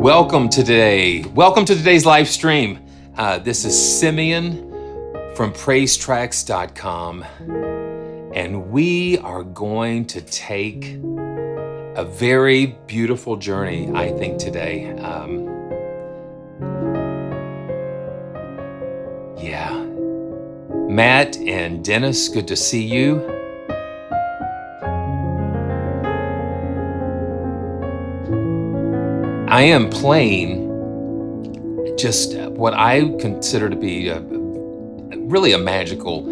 Welcome to today's live stream. This is Simeon from PraiseTracks.com, and we are going to take a very beautiful journey, I think, today. Matt and Dennis, good to see you. I am playing just what I consider to be really a magical,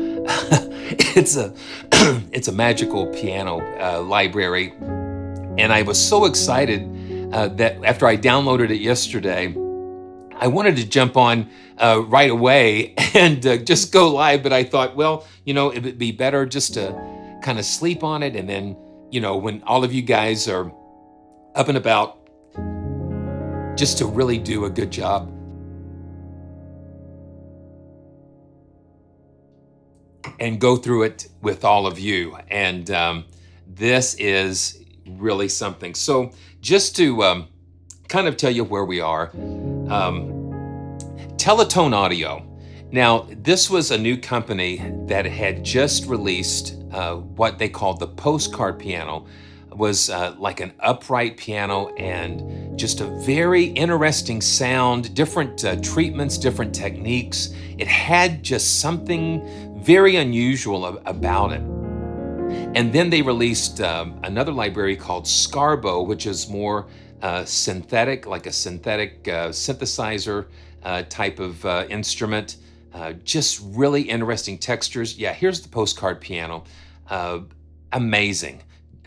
it's a magical piano library. And I was so excited that after I downloaded it yesterday, I wanted to jump on right away and just go live. But I thought, well, it would be better just to kind of sleep on it. And then, when all of you guys are up and about, just to really do a good job. And go through it with all of you. And this is really something. So just to kind of tell you where we are, Teletone Audio. Now, this was a new company that had just released what they called the Postcard Piano. It was like an upright piano and just a very interesting sound, different treatments, different techniques. It had just something very unusual about it. And then they released another library called Scarbo, which is more synthetic, like a synthetic synthesizer type of instrument. Just really interesting textures. Yeah, here's the Postcard Piano.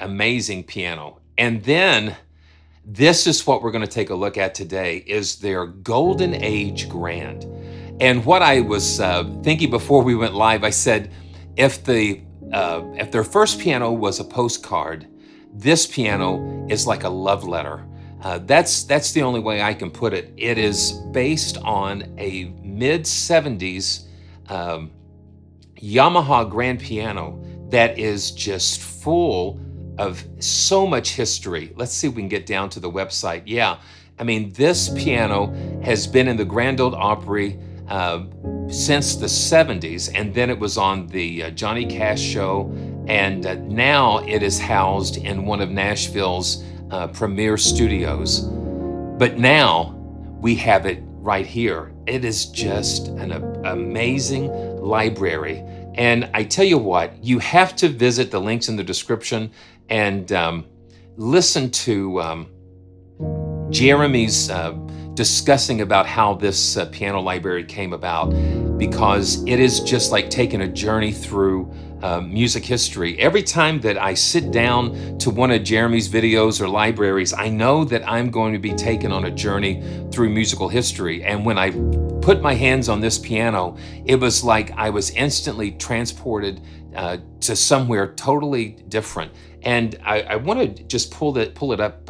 Amazing piano. And then this is what we're going to take a look at today, is their Golden Age Grand. And what I was thinking before we went live, I said, if their first piano was a postcard, this piano is like a love letter. That's the only way I can put it. It is based on a mid-70s Yamaha Grand piano that is just full of so much history. Let's see if we can get down to the website. Yeah, I mean, this piano has been in the Grand Ole Opry since the 70s, and then it was on the Johnny Cash show, and now it is housed in one of Nashville's premier studios. But now we have it right here. It is just an amazing library. And I tell you what, you have to visit the links in the description and listen to Jeremy's discussing about how this piano library came about, because it is just like taking a journey through music history. Every time that I sit down to one of Jeremy's videos or libraries, I know that I'm going to be taken on a journey through musical history. And when I put my hands on this piano, it was like I was instantly transported to somewhere totally different. And I want to just pull it up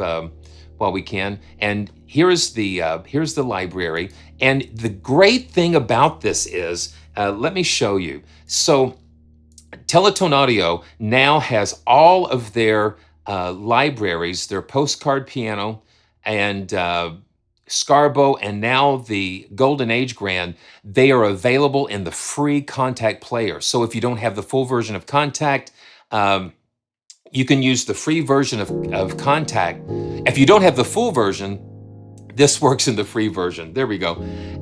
while we can. And here's the library. And the great thing about this is, let me show you. So Teletone Audio now has all of their libraries, their Postcard Piano and Scarbo, and now the Golden Age Grand. They are available in the free KONTAKT Player. So if you don't have the full version of KONTAKT, you can use the free version of KONTAKT. If you don't have the full version, this works in the free version. There we go.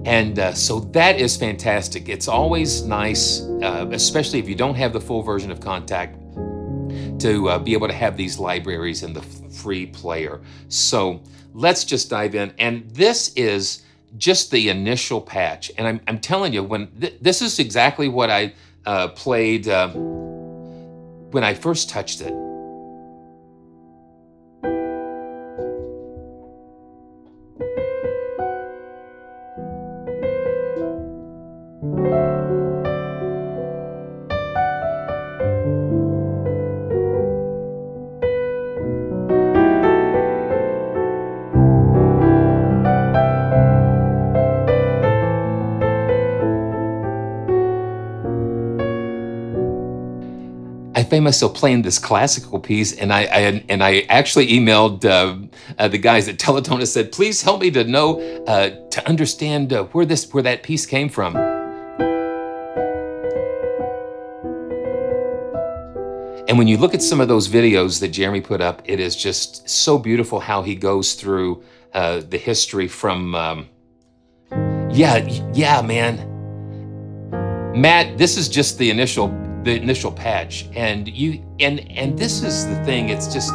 And so that is fantastic. It's always nice, especially if you don't have the full version of KONTAKT, to be able to have these libraries in the free player. So let's just dive in. And this is just the initial patch. And I'm telling you, when this is exactly what I played when I first touched it. I found myself playing this classical piece, and I actually emailed the guys at Teletone and said, "Please help me to know to understand where that piece came from." And when you look at some of those videos that Jeremy put up, it is just so beautiful how he goes through the history from. Yeah, man. Matt, this is just the initial patch, and this is the thing. It's just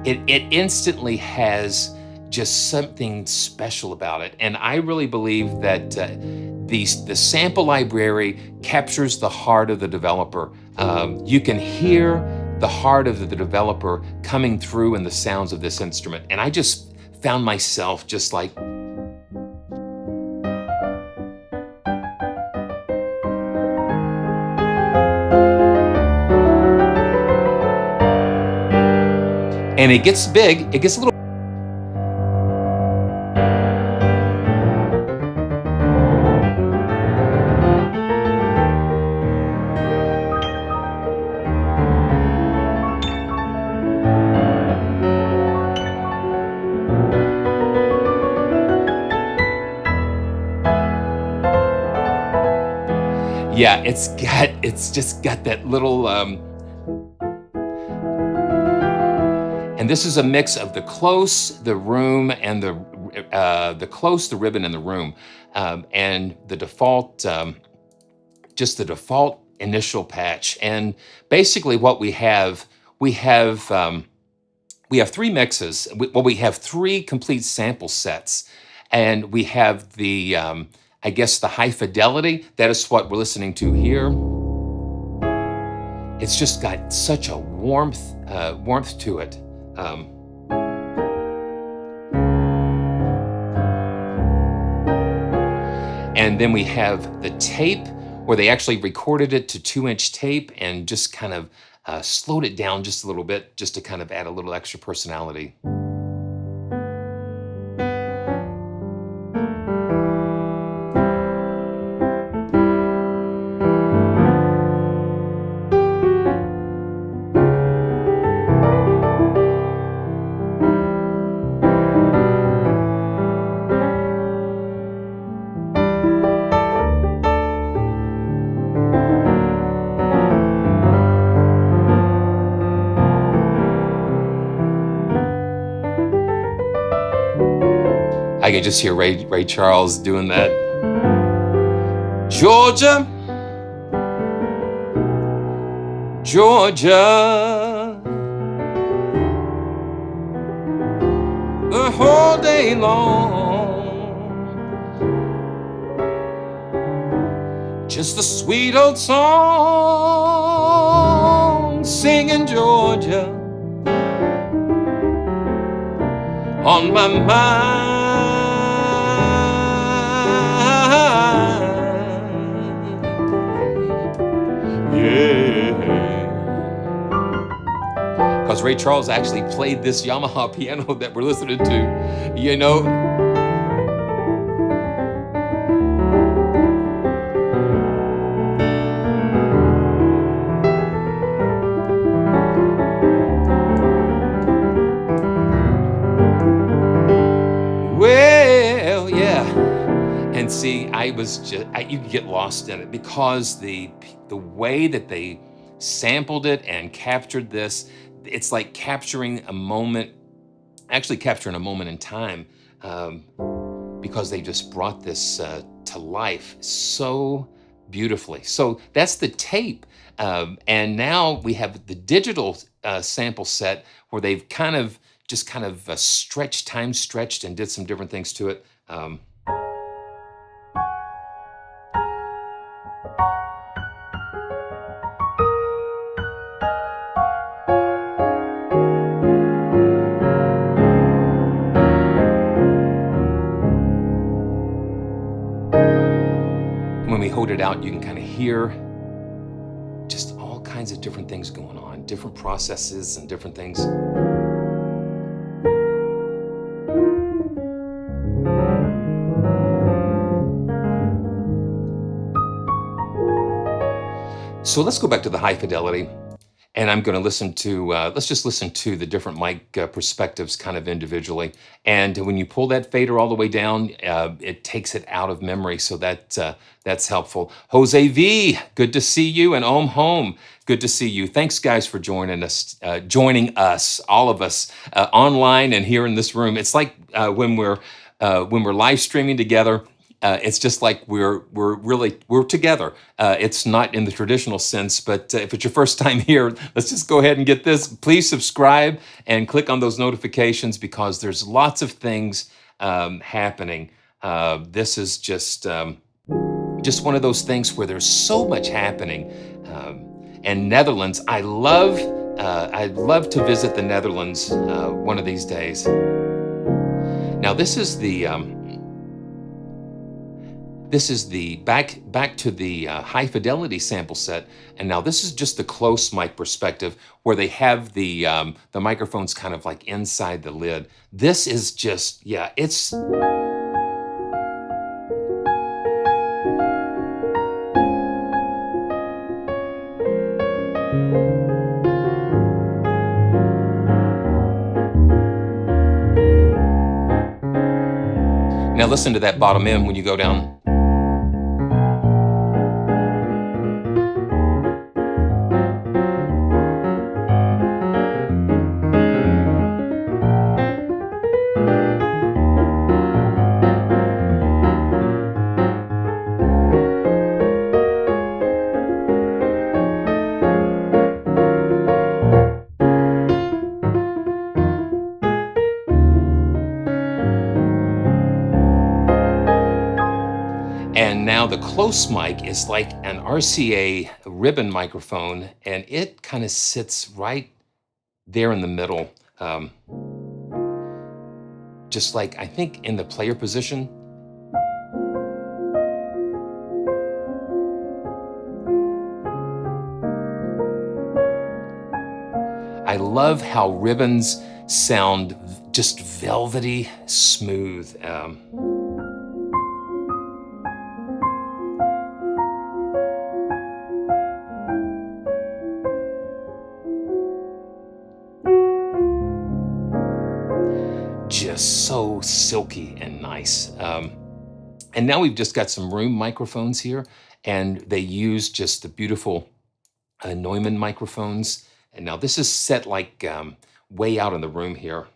it instantly has just something special about it, and I really believe that the sample library captures the heart of the developer. You can hear the heart of the developer coming through in the sounds of this instrument, and I just found myself just like. And it gets big, it gets a little. Yeah, it's just got that little. And this is a mix of the close, the room, and the close, the ribbon, and the room, and the default, just the default initial patch. And basically, what we have three mixes. We have three complete sample sets, and we have the I guess the high fidelity. That is what we're listening to here. It's just got such a warmth to it. And then we have the tape where they actually recorded it to 2-inch tape and just kind of slowed it down just a little bit, just to kind of add a little extra personality. I can just hear Ray Charles doing that. Georgia, Georgia, the whole day long, just a sweet old song, singing Georgia on my mind. Because Ray Charles actually played this Yamaha piano that we're listening to, you know. Well, yeah. And see, you could get lost in it because the way that they sampled it and captured this, it's like capturing a moment in time, because they just brought this to life so beautifully. So that's the tape, and now we have the digital sample set where they've kind of stretched and did some different things to it. When we hold it out, you can kind of hear just all kinds of different things going on, different processes and different things. So let's go back to the high fidelity. and I'm going to listen to, let's just listen to the different mic perspectives kind of individually. And when you pull that fader all the way down, it takes it out of memory. So that's helpful. Jose V, good to see you. And Om Home, good to see you. Thanks, guys, for joining us, all of us, online and here in this room. It's like when we're live streaming together. It's just like we're together. It's not in the traditional sense, but if it's your first time here, let's just go ahead and get this. Please subscribe and click on those notifications because there's lots of things happening. This is just one of those things where there's so much happening. And Netherlands, I'd love to visit the Netherlands one of these days. Now this is the back to the high fidelity sample set, and now this is just the close mic perspective where they have the microphones kind of like inside the lid. This is just, yeah, it's. Now listen to that bottom end when you go down. And now the close mic is like an RCA ribbon microphone, and it kind of sits right there in the middle, just like, I think, in the player position. I love how ribbons sound just velvety smooth. Just so silky and nice. And now we've just got some room microphones here, and they use just the beautiful Neumann microphones. And now this is set like way out in the room here.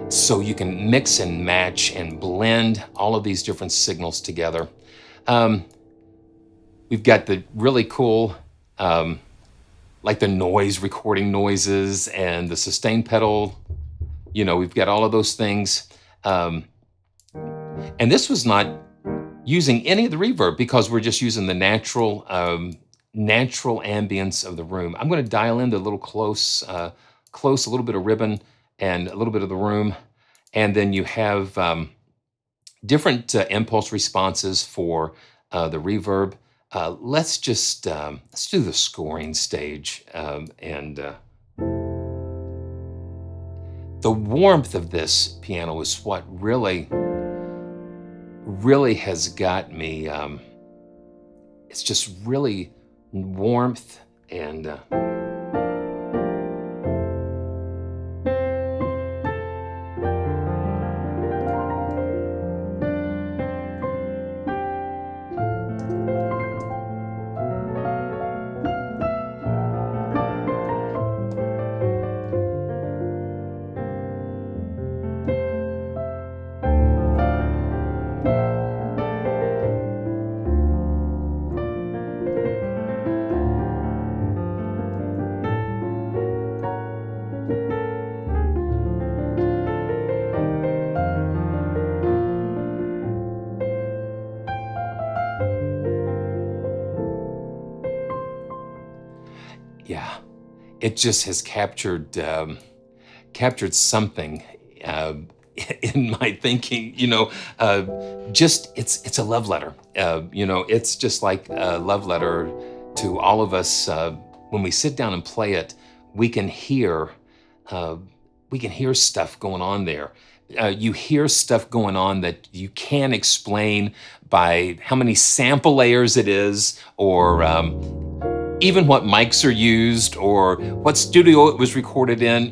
So you can mix and match and blend all of these different signals together. We've got the really cool, like the noise recording noises and the sustain pedal. You know, we've got all of those things. And this was not using any of the reverb because we're just using the natural ambience of the room. I'm going to dial in the little close, a little bit of ribbon and a little bit of the room. And then you have different impulse responses for the reverb. Let's do the scoring stage. And the warmth of this piano is what really has got me. It's just really warmth and Yeah, it just has captured something uh, in my thinking. Just it's a love letter. It's just like a love letter to all of us. When we sit down and play it, we can hear uh, we can hear stuff going on there. You hear stuff going on that you can't explain by how many sample layers it is, or even what mics are used, or what studio it was recorded in.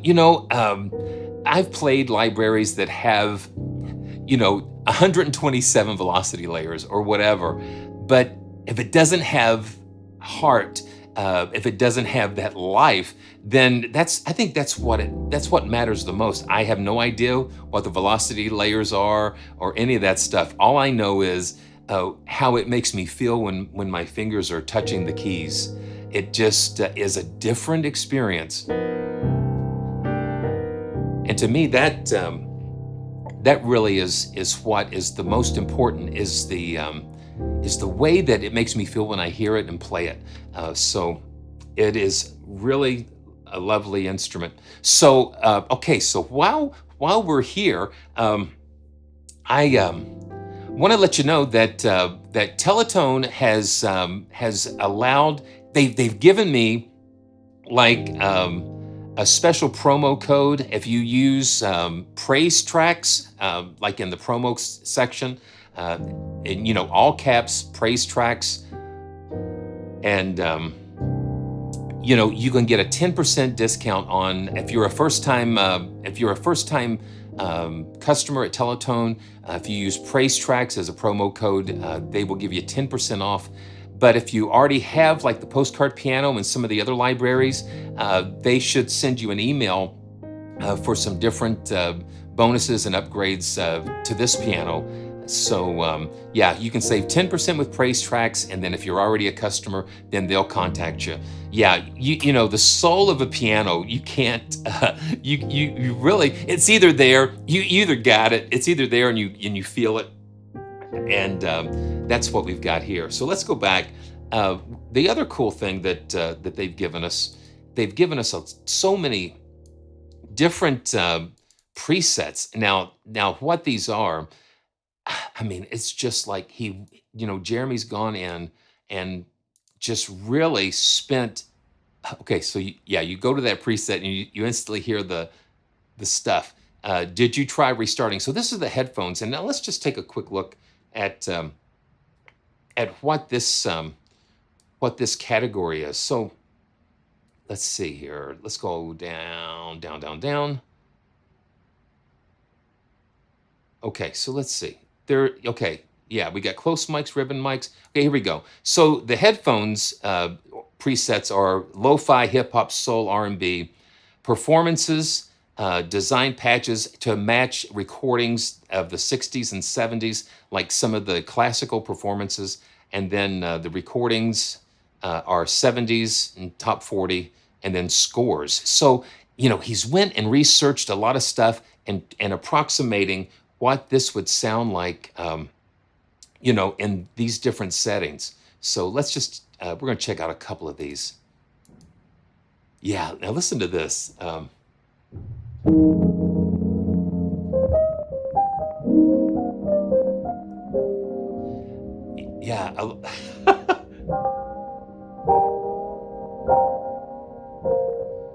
I've played libraries that have, 127 velocity layers or whatever, but if it doesn't have heart, if it doesn't have that life, then I think that's what matters the most. I have no idea what the velocity layers are or any of that stuff. All I know is how it makes me feel when my fingers are touching the keys. It just is a different experience. And to me, that really is what is the most important, is the way that it makes me feel when I hear it and play it. So it is really a lovely instrument. So okay, so while we're here, I want to let you know that Teletone has allowed, they've given me like a special promo code if you use praise tracks, like in the promo section, in all caps praise tracks, and you can get a 10% discount on, if you're a first time customer at Teletone. If you use praise tracks as a promo code, they will give you 10% off. But if you already have like the Postcard Piano and some of the other libraries, they should send you an email for some different bonuses and upgrades to this piano. So yeah, you can save 10% with praise tracks, and then if you're already a customer, then they'll contact you. Yeah, the soul of a piano, you can't you really, it's either there, you either got it, it's either there and you feel it, and that's what we've got here. So let's go back. The other cool thing that they've given us so many different presets. Now what these are, I mean, it's just like Jeremy's gone in and just really spent. Okay, so you go to that preset and you instantly hear the stuff. Did you try restarting? So this is the headphones, and now let's just take a quick look at what this category is. So let's see here. Let's go down, down, down, down. Okay, so let's see. Okay, yeah, we got close mics, ribbon mics. Okay, here we go. So the headphones presets are lo-fi, hip-hop, soul, R&B, performances, design patches to match recordings of the 60s and 70s, like some of the classical performances, and then the recordings are 70s and top 40, and then scores. So, he's went and researched a lot of stuff and approximating what this would sound like, in these different settings. So let's just, we're going to check out a couple of these. Yeah, now listen to this. Yeah.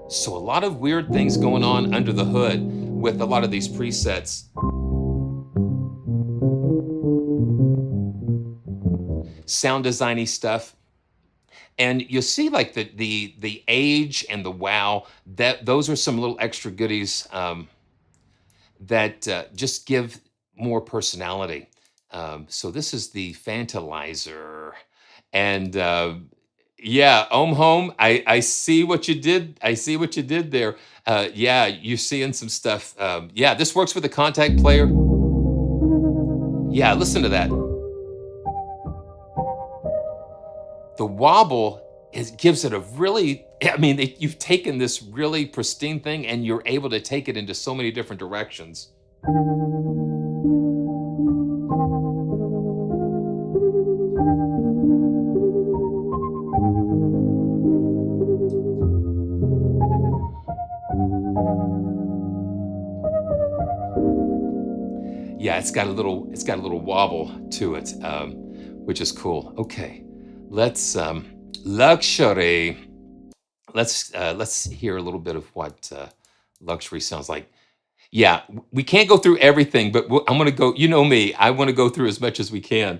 So a lot of weird things going on under the hood with a lot of these presets. Sound designy stuff. And you'll see like the age and the wow, that those are some little extra goodies that just give more personality. So this is the Fantalizer, and yeah, Ohm Home. I see what you did. I see what you did there. Yeah, you're seeing some stuff. Yeah, this works with the KONTAKT Player. Yeah, listen to that. The wobble gives it a really, I mean, you've taken this really pristine thing and you're able to take it into so many different directions. it's got a little wobble to it, which is cool. Okay, let's luxury. Let's hear a little bit of what luxury sounds like. Yeah, we can't go through everything, but I'm gonna go. You know me, I want to go through as much as we can.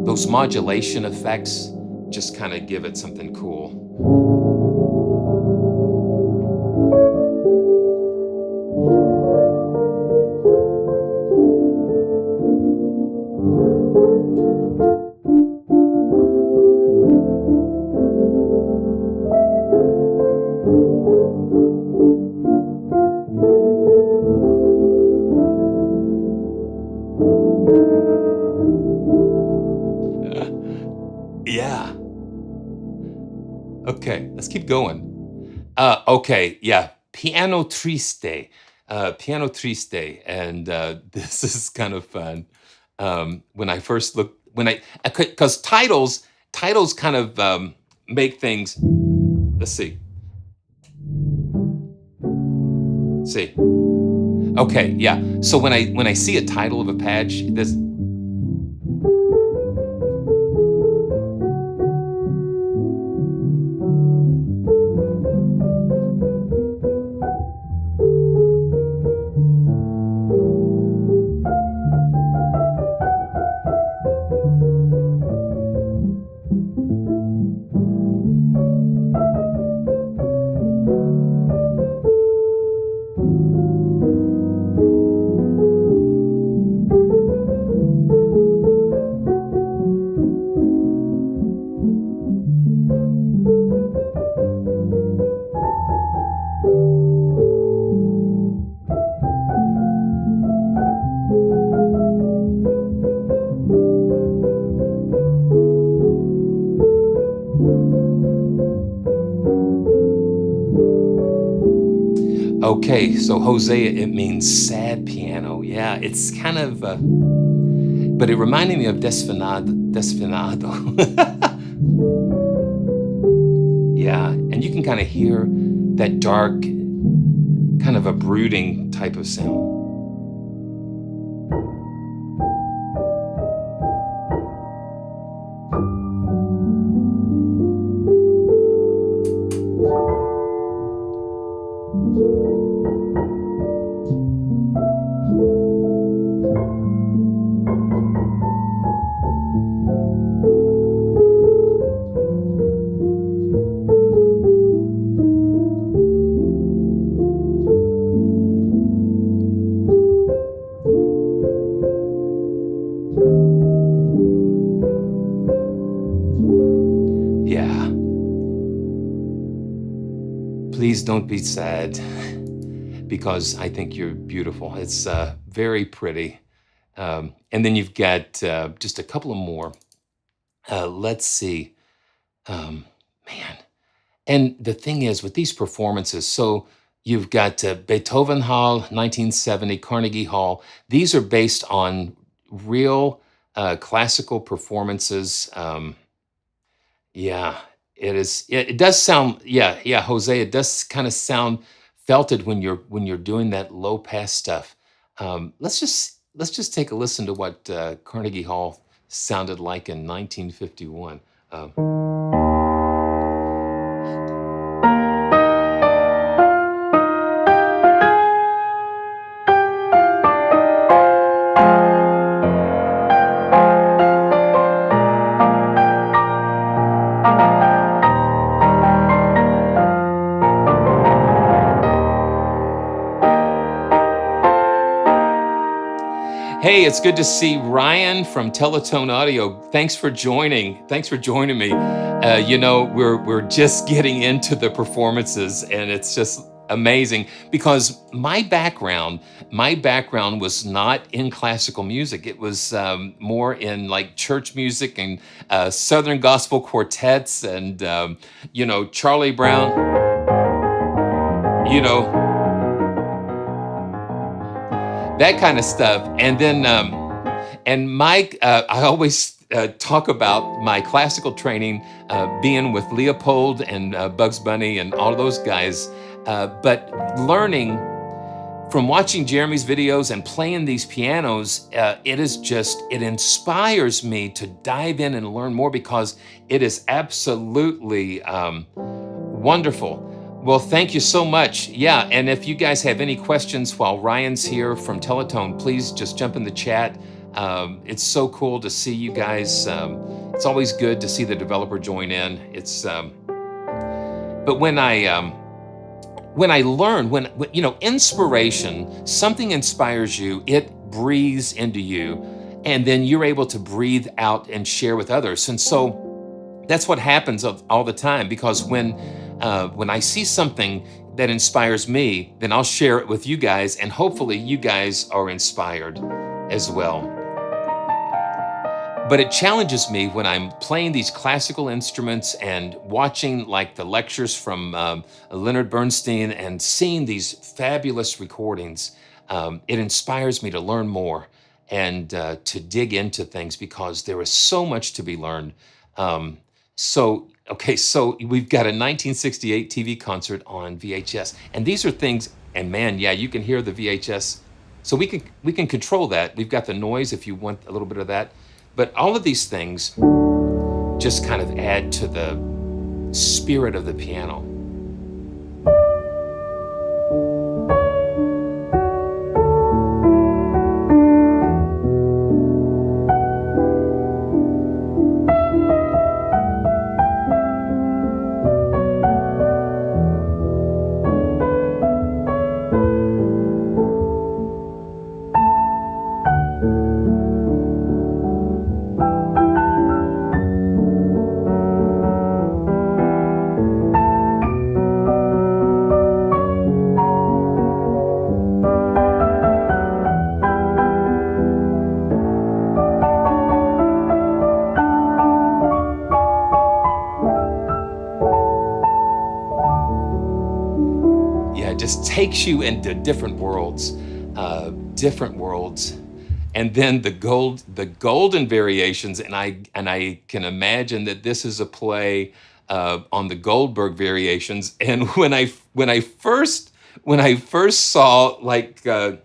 Those modulation effects just kind of give it something cool. Yeah. Okay, let's keep going. Okay, yeah, piano triste, piano triste, and this is kind of fun. When I first look, when I because titles kind of make things. Let's see. Okay, yeah. So when I see a title of a patch, this. Okay, so Hosea, it means sad piano. Yeah, it's kind of, but it reminded me of Desfinado. Desfinado. Yeah, and you can kind of hear that dark, kind of a brooding type of sound. Yeah. Please don't be sad because I think you're beautiful. It's very pretty. And then you've got just a couple of more. Let's see. Man. And the thing is, with these performances, so you've got Beethoven Hall, 1970, Carnegie Hall. These are based on real classical performances. Yeah, it is. It does sound. Yeah, yeah, Jose. It does kind of sound felted when you're doing that low pass stuff. Let's just take a listen to what Carnegie Hall sounded like in 1951. Hey, it's good to see Ryan from Teletone Audio. Thanks for joining. Thanks for joining me. We're just getting into the performances, and it's just amazing because my background was not in classical music. It was more in like church music and Southern gospel quartets, and Charlie Brown. You know, that kind of stuff. And then, and Mike, I always talk about my classical training, being with Leopold and Bugs Bunny and all of those guys, but learning from watching Jeremy's videos and playing these pianos, it inspires me to dive in and learn more because it is absolutely wonderful. Well, thank you so much. Yeah, and if you guys have any questions while Ryan's here from Teletone, please just jump in the chat. It's so cool to see you guys. It's always good to see the developer join in. But when I learn, inspiration, something inspires you, it breathes into you, and then you're able to breathe out and share with others. And so that's what happens all the time, because when I see something that inspires me, then I'll share it with you guys, and hopefully you guys are inspired as well. But it challenges me when I'm playing these classical instruments and watching like the lectures from Leonard Bernstein and seeing these fabulous recordings. It inspires me to learn more and to dig into things, because there is so much to be learned. So we've got a 1968 TV concert on VHS, and these are things, and man, yeah, you can hear the VHS. So we can control that. We've got the noise if you want a little bit of that. But all of these things just kind of add to the spirit of the piano. Just takes you into different worlds. And then the Golden Variations, and I can imagine that this is a play on the Goldberg Variations. And when I first saw like Glenn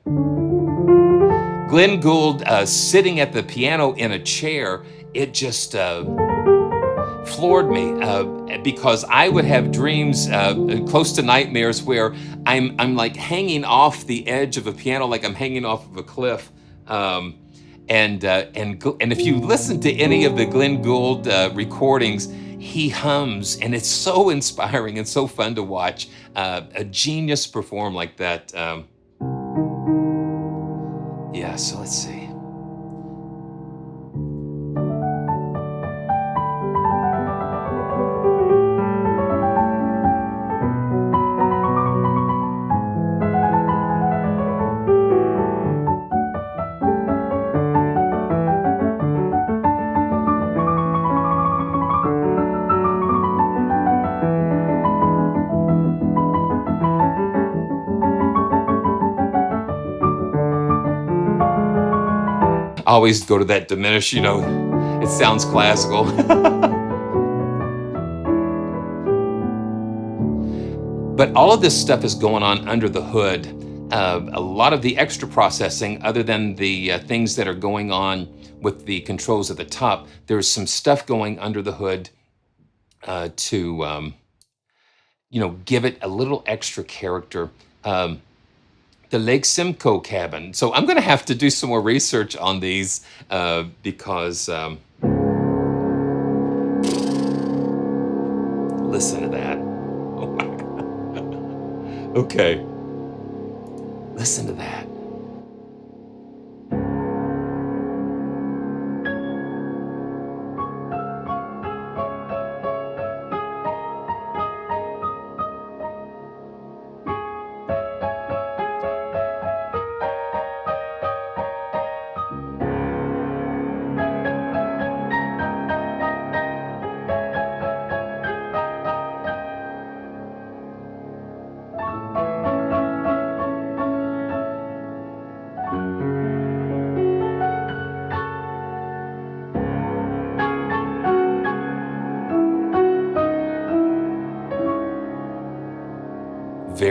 Gould sitting at the piano in a chair, it just floored me, because I would have dreams close to nightmares where I'm like hanging off the edge of a piano, like I'm hanging off of a cliff. And if you listen to any of the Glenn Gould recordings, he hums, and it's so inspiring and so fun to watch a genius perform like that. Yeah, so let's see. Always go to that diminish, it sounds classical. But all of this stuff is going on under the hood. A lot of the extra processing, other than the things that are going on with the controls at the top, there's some stuff going under the hood to give it a little extra character. The Lake Simcoe cabin. So I'm going to have to do some more research on these because listen to that. Oh my God. Okay. Listen to that.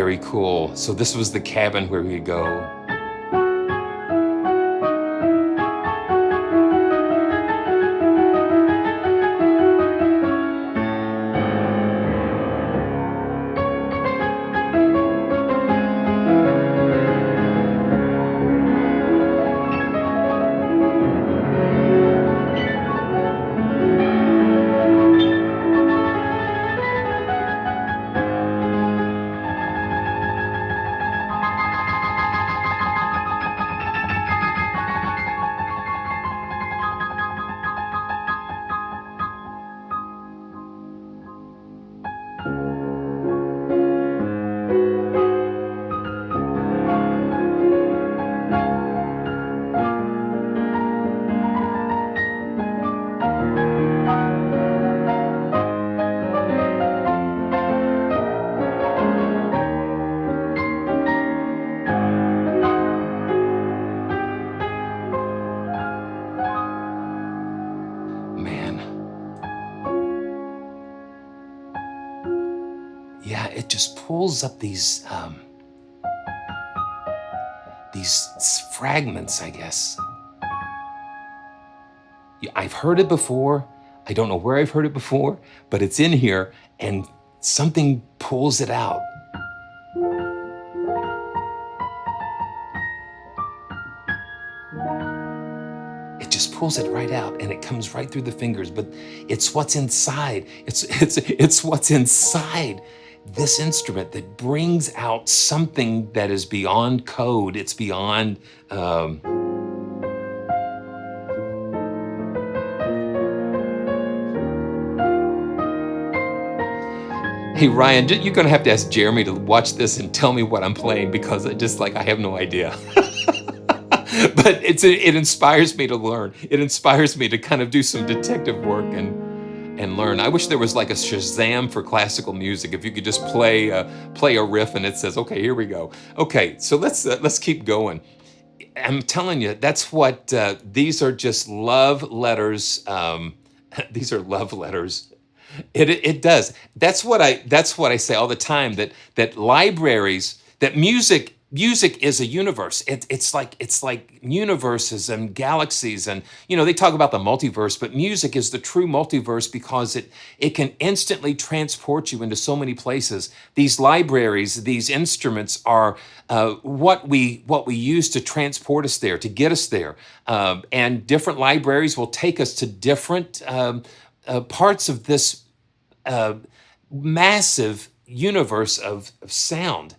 very cool. So this was the cabin where we go. Man, yeah, it just pulls up these fragments, I guess. Yeah, I've heard it before. I don't know where I've heard it before, but it's in here and something pulls it out. It just pulls it right out and it comes right through the fingers, but it's what's inside. It's what's inside this instrument that brings out something that is beyond code. It's beyond Hey Ryan, you're gonna have to ask Jeremy to watch this and tell me what I'm playing, because I have no idea. But it inspires me to learn. It inspires me to kind of do some detective work and learn. I wish there was like a Shazam for classical music. If you could just play a riff and it says, okay, here we go. Okay, so let's keep going. I'm telling you, that's what these are, just love letters. These are love letters. It does. That's what I say all the time, that libraries, that music is a universe. It's like universes and galaxies, and they talk about the multiverse, but music is the true multiverse because it can instantly transport you into so many places. These libraries, these instruments are what we use to transport us there, to get us there, and different libraries will take us to different parts of this massive universe of sound.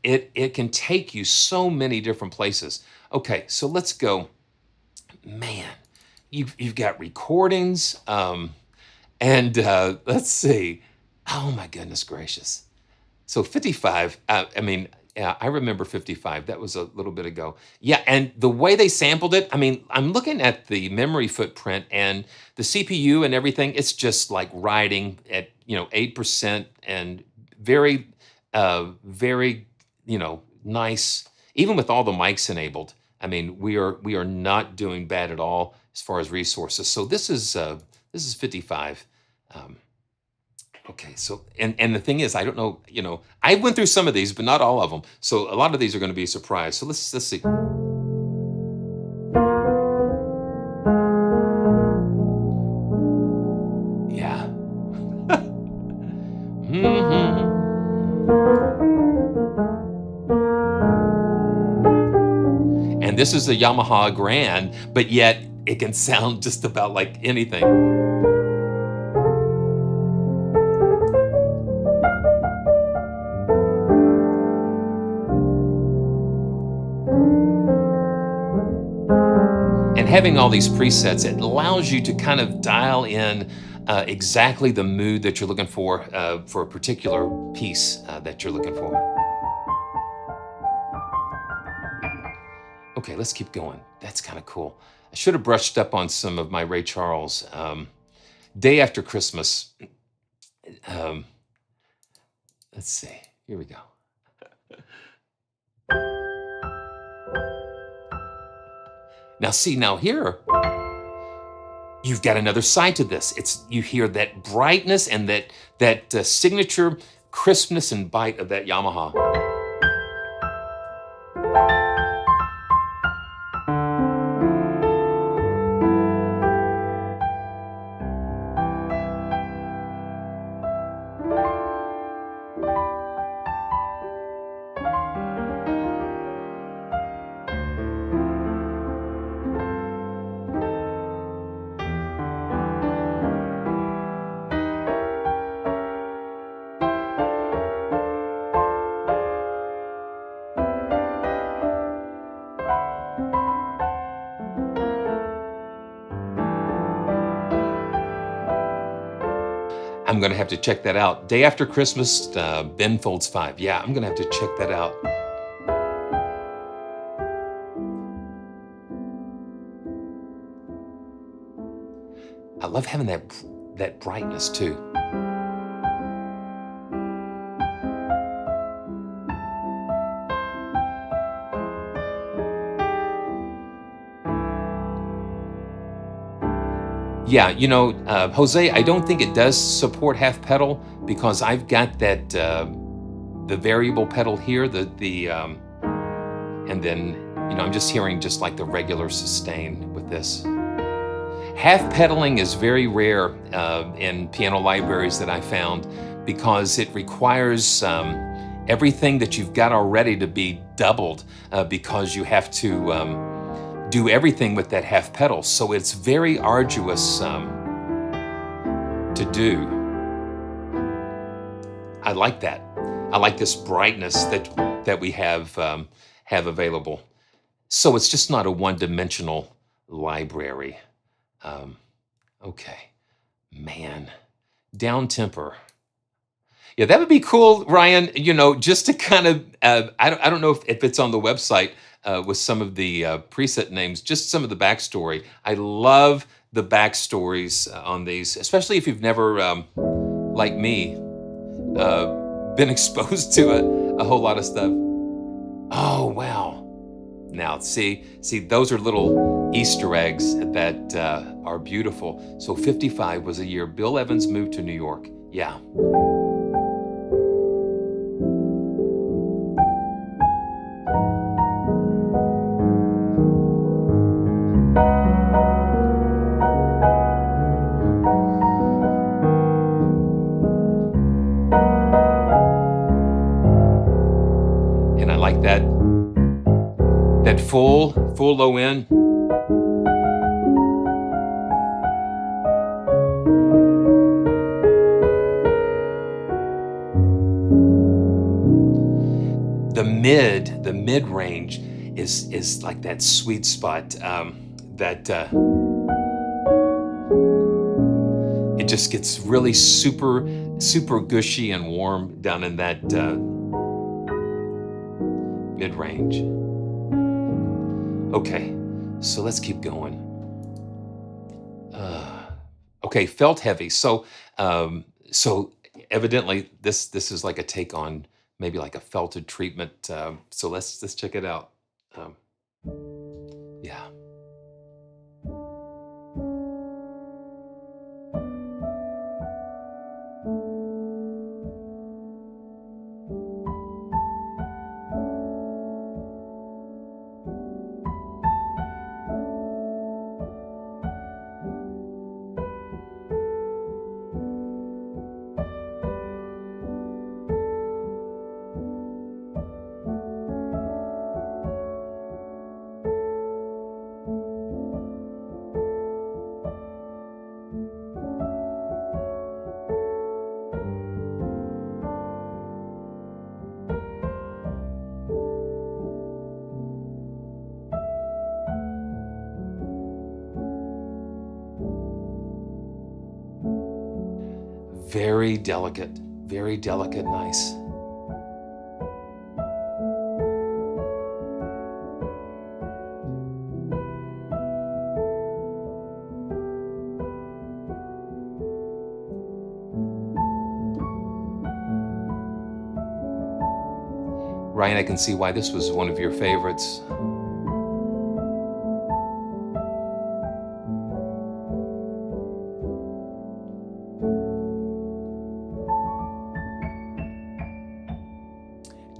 It can take you so many different places. Okay, so let's go. Man, you've got recordings, and let's see. Oh my goodness gracious! So 55. Yeah, I remember 55. That was a little bit ago. Yeah, and the way they sampled it, I'm looking at the memory footprint and the CPU and everything. It's just like riding at 8% and very, very nice. Even with all the mics enabled, we are not doing bad at all as far as resources. So this is 55. Okay, so and the thing is, I don't know, I went through some of these, but not all of them. So a lot of these are going to be a surprise. So let's see. Yeah. Mhm. And this is a Yamaha Grand, but yet it can sound just about like anything. And having all these presets, it allows you to kind of dial in exactly the mood that you're looking for a particular piece that you're looking for. Okay, let's keep going. That's kind of cool. I should have brushed up on some of my Ray Charles. Day After Christmas. Um, let's see. Here we go. Now here, you've got another side to this. You hear that brightness and that signature crispness and bite of that Yamaha. I'm gonna have to check that out. Day After Christmas, Ben Folds 5. Yeah, I'm gonna have to check that out. I love having that brightness too. Yeah, you know, Jose, I don't think it does support half pedal because I've got that the variable pedal here, and then I'm just hearing just like the regular sustain with this. Half pedaling is very rare in piano libraries that I found because it requires everything that you've got already to be doubled because you have to do everything with that half pedal. So it's very arduous to do. I like that. I like this brightness that we have available. So it's just not a one-dimensional library. Okay, man, down temper. Yeah, that would be cool, Ryan. Just to kind of, I don't know if it's on the website with some of the preset names, just some of the backstory. I love the backstories on these, especially if you've never, like me, been exposed to a whole lot of stuff. Oh, wow. Now, see, those are little Easter eggs that are beautiful. So 55 was the year Bill Evans moved to New York. Yeah. And I like that full low end. The mid range is like that sweet spot that it just gets really super gushy and warm down in that mid range. Okay, so let's keep going. Okay, felt heavy. So evidently this is like a take on maybe like a felted treatment. So let's check it out. Yeah. Very delicate, nice. Ryan, I can see why this was one of your favorites.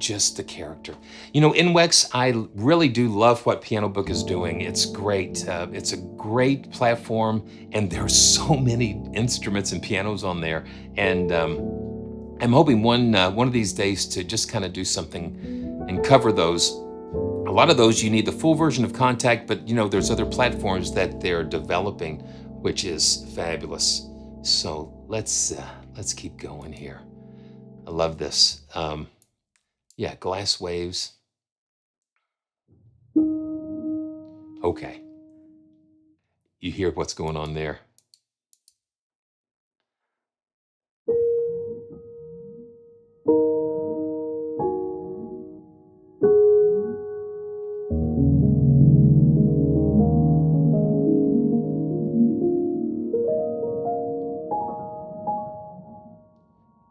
just the character. You know, NWEX, I really do love what Piano Book is doing. It's great. It's a great platform, and there's so many instruments and pianos on there. And I'm hoping one of these days to just kind of do something and cover those. A lot of those you need the full version of KONTAKT, but you know, there's other platforms that they're developing, which is fabulous. So let's keep going here. I love this. Yeah, glass waves. Okay, you hear what's going on there.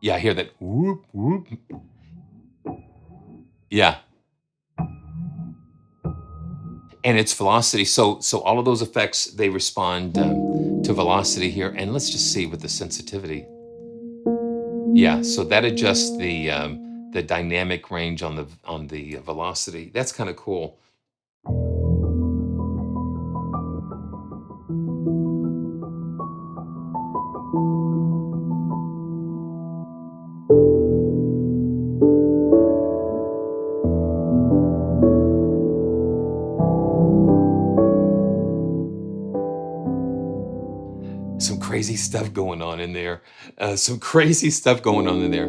Yeah, I hear that whoop, whoop. Yeah, and it's velocity. So all of those effects, they respond to velocity here. And let's just see with the sensitivity. Yeah, so that adjusts the dynamic range on the velocity. That's kind of cool. Some crazy stuff going on in there. Some crazy stuff going on in there.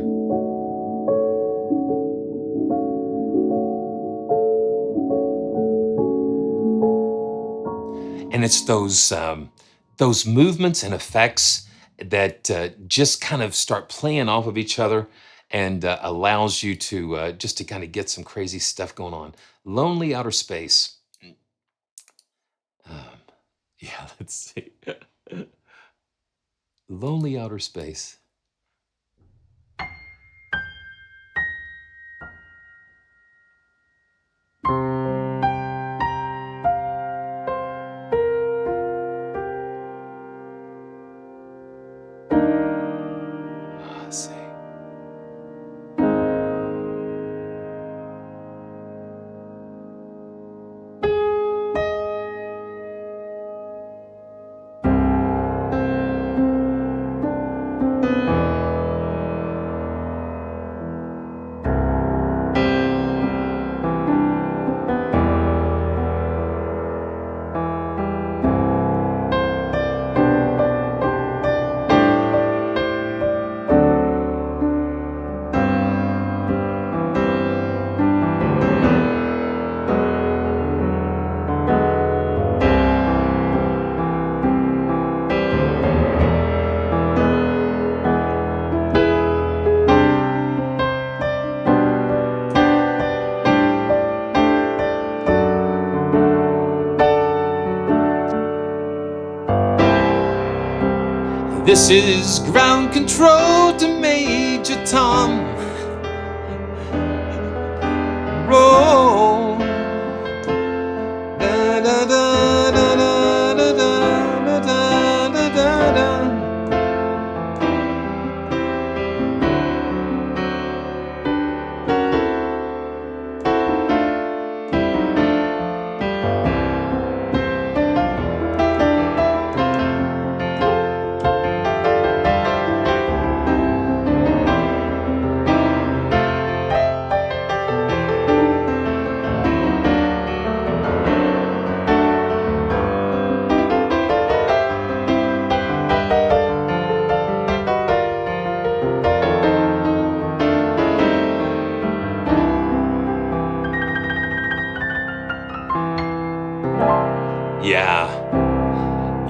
And it's those movements and effects that just kind of start playing off of each other and allows you to just to kind of get some crazy stuff going on. Lonely Outer Space. Um, yeah, let's see. Lonely Outer Space. Let's see. This is ground control to Major Tom. Roll. Da, da, da, da, da, da, da, da, da, da, da.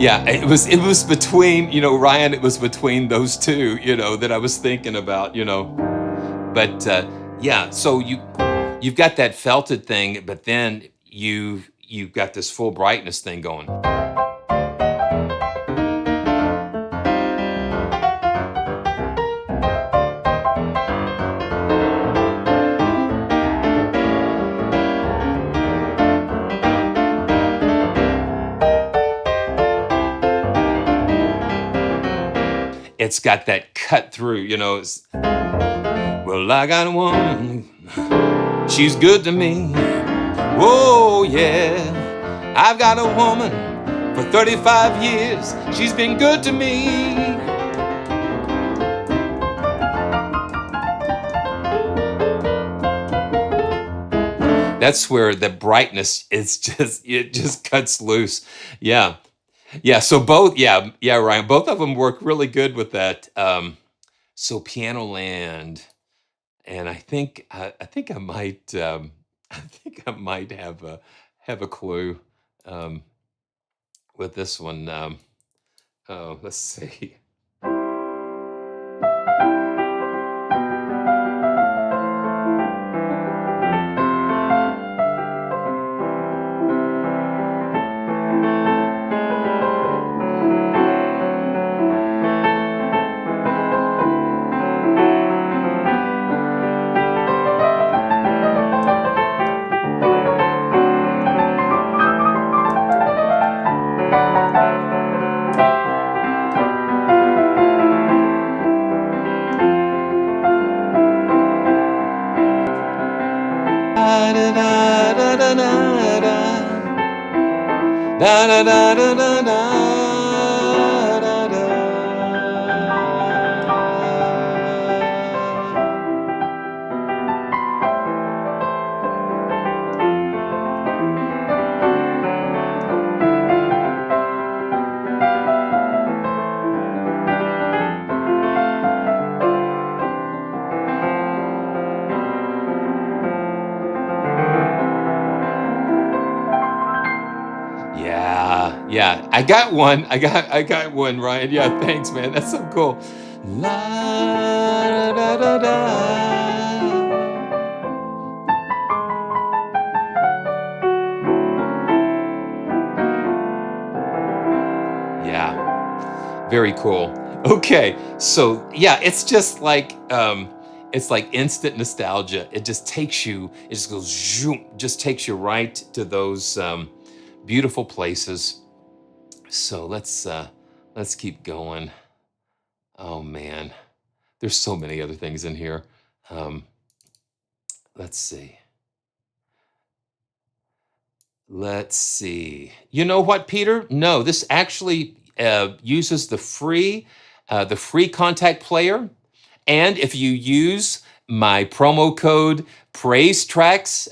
Yeah, it was between, you know, Ryan, it was between those two, you know, that I was thinking about, you know. But yeah, so you've got that felted thing, but then you've got this full brightness thing going. It's got that cut through, you know. Well, I got a woman She's good to me. Oh yeah, I've got a woman for 35 years. She's been good to me. That's where the brightness is it just cuts loose. Yeah. Yeah. So both, yeah, Ryan, both of them work really good with that. So Piano Land. And I think I might I think I might have a clue um, with this one. Oh, let's see. Da da da da da da da da da da da da da. Yeah, yeah. I got one, Ryan. Yeah, thanks, man. That's so cool. La da da da. Yeah, very cool. Okay, so yeah, it's like instant nostalgia. It just takes you, it just goes zoom, just takes you right to those beautiful places. So let's keep going. Oh man, there's so many other things in here. Um, let's see. Let's see. You know what, Peter? No, this actually uses the free contact player. And if you use my promo code Praise Tracks,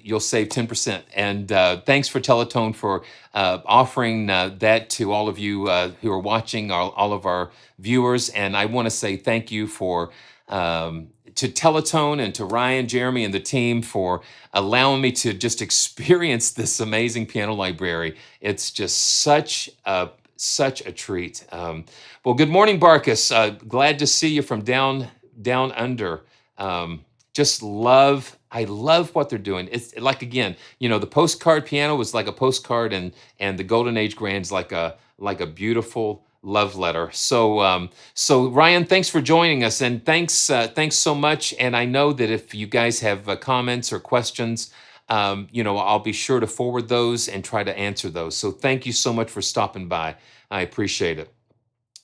you'll save 10%. And thanks for Teletone for offering that to all of you who are watching, all of our viewers. And I want to say thank you to Teletone and to Ryan, Jeremy, and the team for allowing me to just experience this amazing piano library. It's just such a treat. Well, good morning, Barkus. Glad to see you from down under. I love what they're doing. It's like, again, the postcard piano was like a postcard, and the Golden Age Grand is like a beautiful love letter. So Ryan, thanks for joining us, and thanks so much. And I know that if you guys have comments or questions, I'll be sure to forward those and try to answer those. So thank you so much for stopping by. I appreciate it.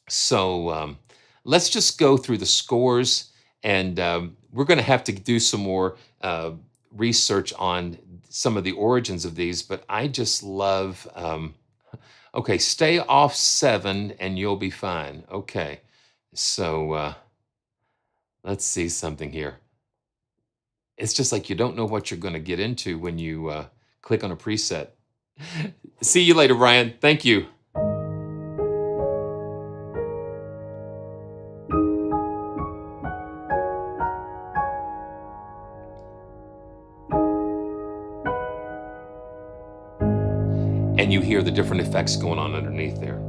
So let's just go through the scores, and we're going to have to do some more research on some of the origins of these. But I just love. Okay, stay off 7 and you'll be fine. Okay, so let's see something here. It's just like you don't know what you're going to get into when you click on a preset. See you later, Ryan. Thank you. And you hear the different effects going on underneath there.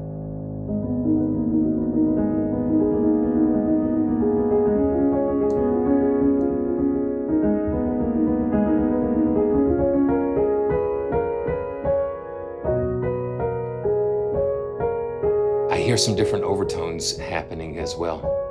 I hear some different overtones happening as well.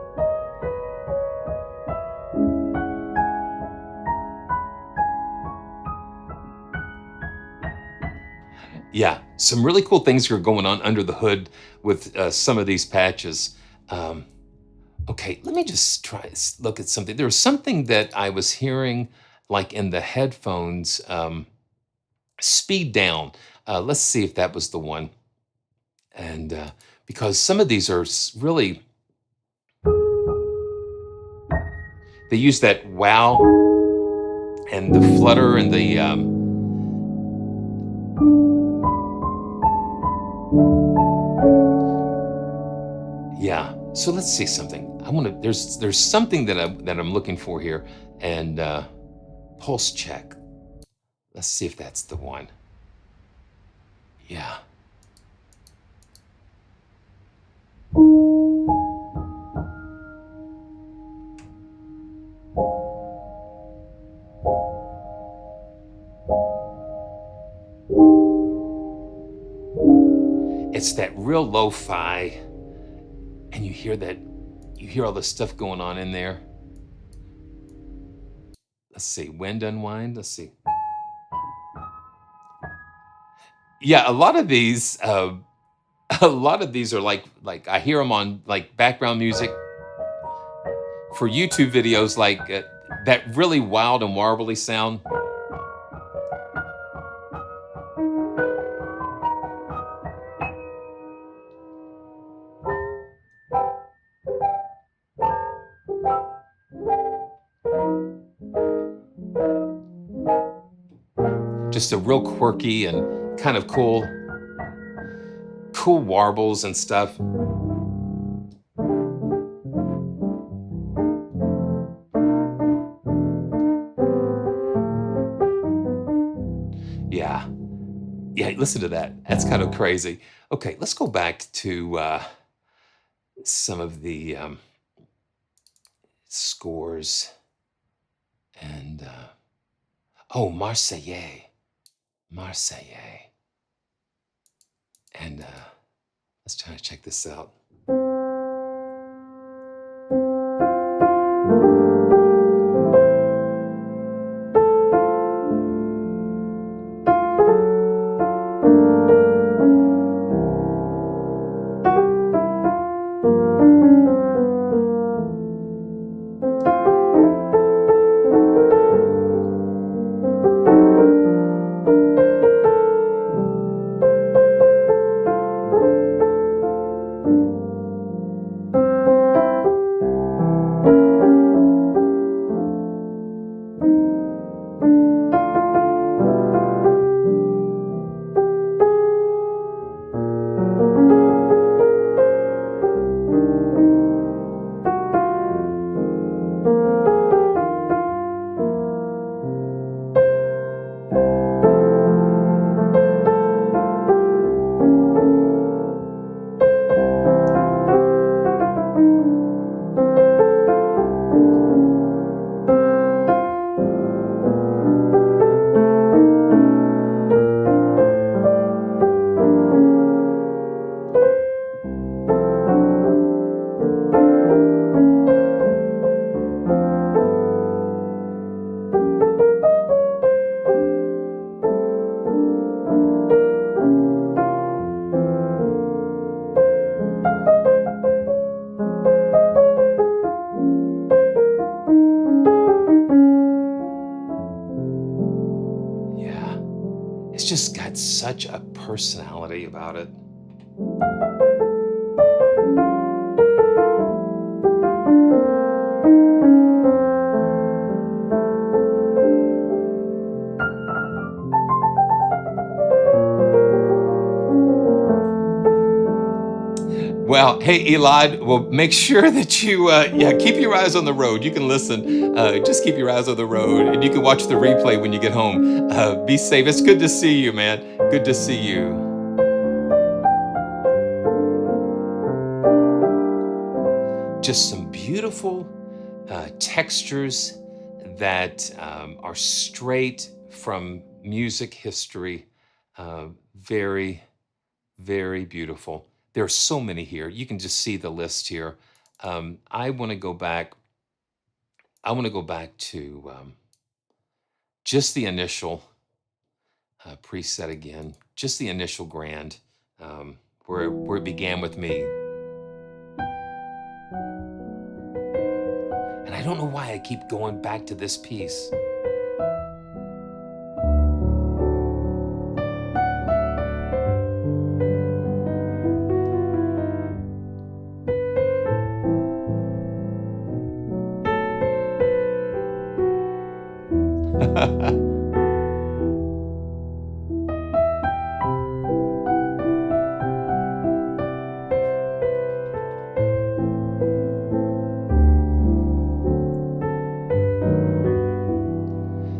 Yeah, some really cool things are going on under the hood with some of these patches. Okay, let me just look at something. There was something that I was hearing like in the headphones, speed down. Let's see if that was the one. And because some of these are really, they use that wow and the flutter and the, yeah. So let's see something. I want to, there's something that I'm looking for here. And pulse check. Let's see if that's the one. Yeah. It's that real lo-fi, and you hear all the stuff going on in there. Let's see, wind unwind. Let's see. Yeah, a lot of these, a lot of these are like I hear them on like background music for YouTube videos, like that really wild and warbly sound. Just a real quirky and kind of cool warbles and stuff. Yeah. Yeah, listen to that. That's kind of crazy. Okay, let's go back to some of the scores. And, oh, Marseillais. Marseillais. And let's try to check this out. It's just got such a personality about it. Well, hey, Elad, well, make sure that you, keep your eyes on the road. You can listen, just keep your eyes on the road, and you can watch the replay when you get home. Be safe. It's good to see you, man. Good to see you. Just some beautiful textures that are straight from music history. Very, very beautiful. There are so many here. You can just see the list here. I want to go back. I want to go back to just the initial preset again. Just the initial Grand, where it began with me. And I don't know why I keep going back to this piece.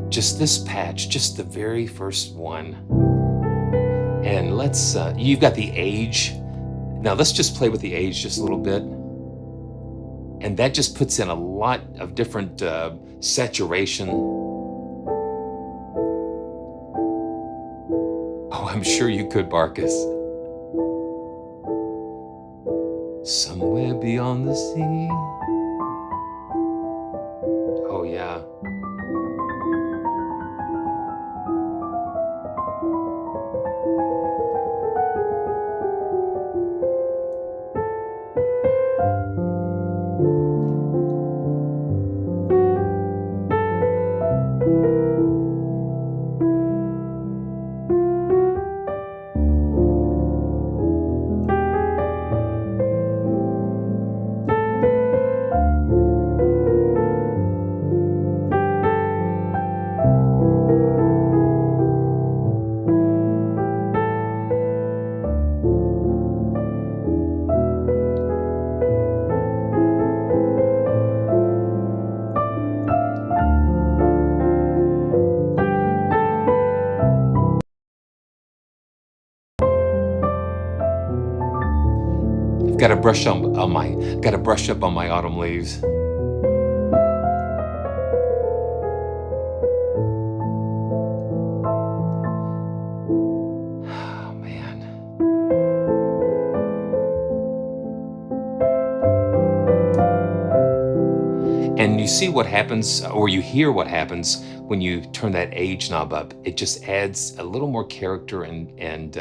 Just this patch, just the very first one. And let's, you've got the age. Now let's just play with the age just a little bit. And that just puts in a lot of different saturation. Oh, I'm sure you could, Barkus. Somewhere beyond the sea. Oh, yeah. Got to brush up on my autumn leaves. Oh man. And you see what happens, or you hear what happens when you turn that age knob up. It just adds a little more character and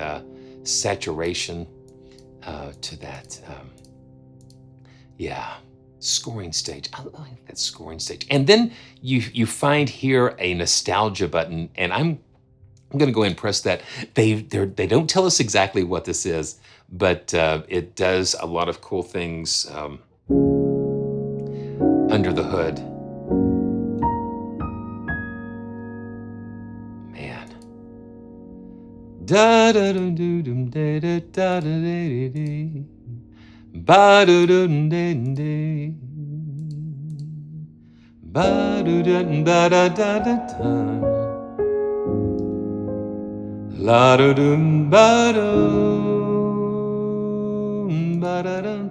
saturation to that. Yeah, scoring stage. I like that scoring stage. And then you find here a nostalgia button, and I'm going to go ahead and press that. They don't tell us exactly what this is, but it does a lot of cool things under the hood. Man. Da da dum dum dum da da da da da da. Ba do dum dum dum. Ba do dum ba da da da da. La do dum ba do ba da dum.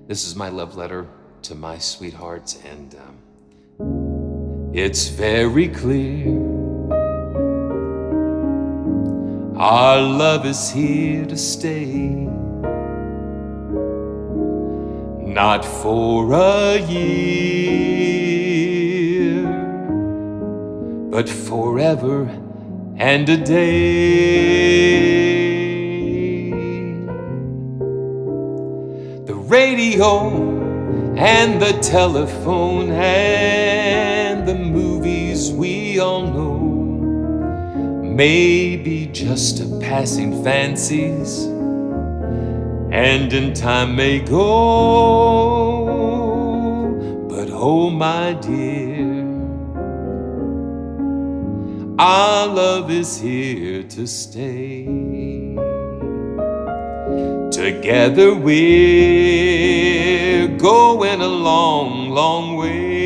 This is my love letter to my sweetheart, and it's very clear. Our love is here to stay, not for a year, but forever and a day. The radio and the telephone and the movies we all know may be just a passing fancies, and in time may go. But oh my dear, our love is here to stay. Together we're going a long, long way.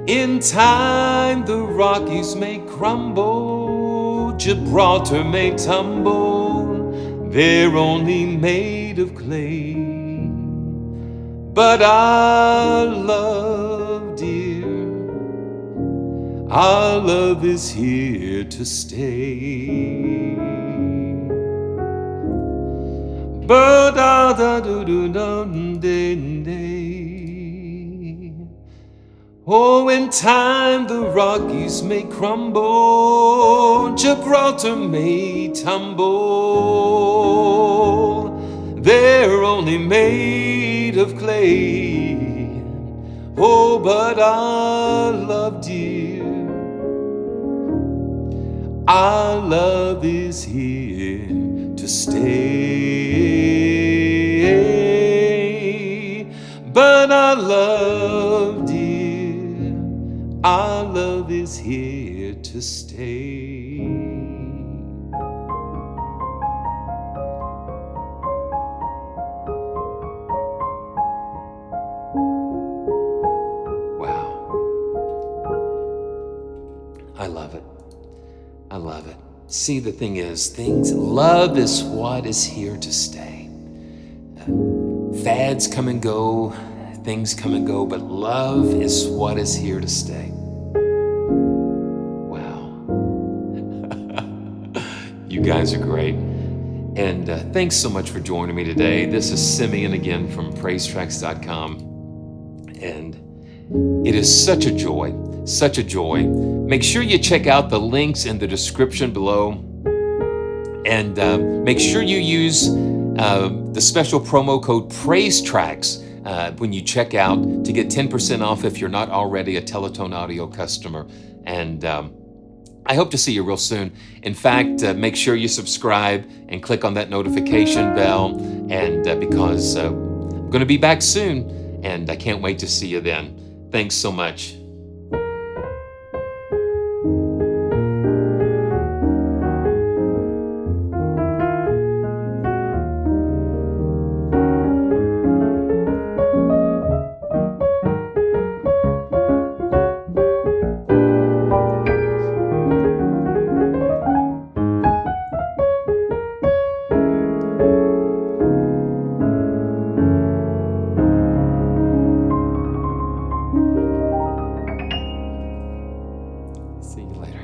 In time the Rockies may crumble, Gibraltar may tumble, they're only made of clay. But our love, dear, our love is here to stay. But oh, in time the Rockies may crumble, Gibraltar may tumble, they're only made of clay. Oh, but our love, dear, our love is here to stay. But our love, dear, Our love is here to stay. I love it. I love it. See, the thing is, love is what is here to stay. Fads come and go, things come and go, but love is what is here to stay. Wow. You guys are great. And thanks so much for joining me today. This is Simeon again from PraiseTracks.com. And it is such a joy, such a joy. Make sure you check out the links in the description below. And make sure you use the special promo code PraiseTracks when you check out to get 10% off if you're not already a Teletone audio customer. And I hope to see you real soon. In fact, make sure you subscribe and click on that notification bell. And because I'm going to be back soon, and I can't wait to see you then. Thanks so much. See you later.